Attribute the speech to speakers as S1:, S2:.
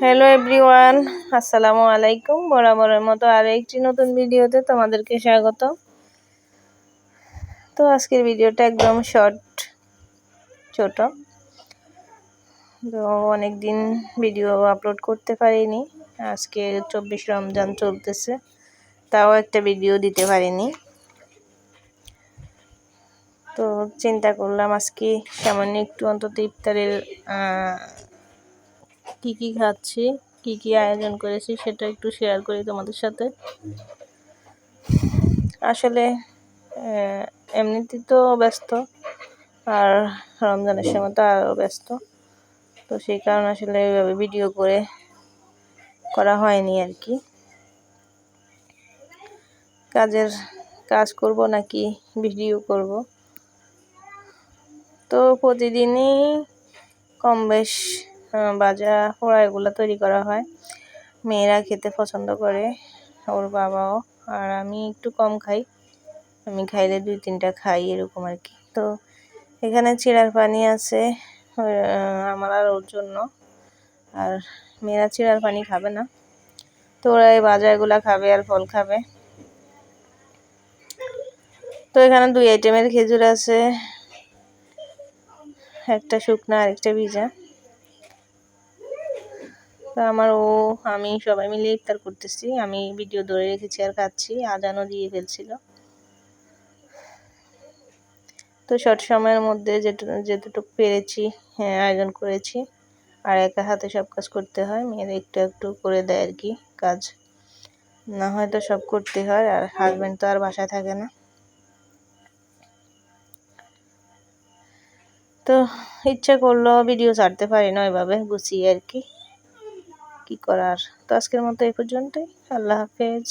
S1: Hello everyone, আসসালামু আলাইকুম। বরাবরের মতো আরেকটি নতুন ভিডিওতে তোমাদেরকে স্বাগত। তো আজকের ভিডিওটা একদম ছোট। তো অনেকদিন ভিডিও আপলোড করতে পারিনি। আজকে 24 রমজান চলতেছে, তাও একটা ভিডিও দিতে পারিনি। তো চিন্তা করলাম আজকে সামান্য একটু অন্তত ইফতারের কি খাচ্ছি, কি আয়োজন করেছি সেটা একটু শেয়ার করি তোমাদের সাথে। আসলে এমনিতে তো ব্যস্ত, আর রমজানের সময় তো আরও ব্যস্ত। তো সেই কারণে আসলে এইভাবে ভিডিও করা হয়নি আর কি। কাজ করব নাকি ভিডিও করব, তো প্রতিদিনই কম বেশ ভাজা পোড়া এগুলো তৈরি করা হয়। মেয়েরা খেতে পছন্দ করে, ওর বাবাও, আর আমি একটু কম খাই। আমি খাইলে 2-3টা খাই এরকম আর কি। তো এখানে চিড়ার পানি আছে আমার আর ওর জন্য, আর মেয়েরা চিড়ার পানি খাবে না, তো ওরা এই ভাজাগুলা খাবে আর ফল খাবে। তো এখানে 2 আইটেমের খেজুর আছে, একটা শুকনা আর একটা ভিজা। তো আমি সবাই মিলে ইফতার করতেছি। আমি ভিডিও ধরে রেখেছি আর খাচ্ছি, আজানও দিয়ে ফেলছিল। তো শর্ট সময়ের মধ্যে যেটুকু পেরেছি আয়োজন করেছি। আর একা হাতে সব কাজ করতে হয়, মেয়েরা একটু একটু করে দেয় আর কি কাজ, না হয়তো সব করতে হয়। আর হাজবেন্ড তো আর বাসায় থাকে না, তো ইচ্ছা করলো ভিডিও ছাড়তে পারি না ওইভাবে গুছিয়ে আর কি করার। তো আজকের মতো এই পর্যন্তই। আল্লাহ হাফেজ।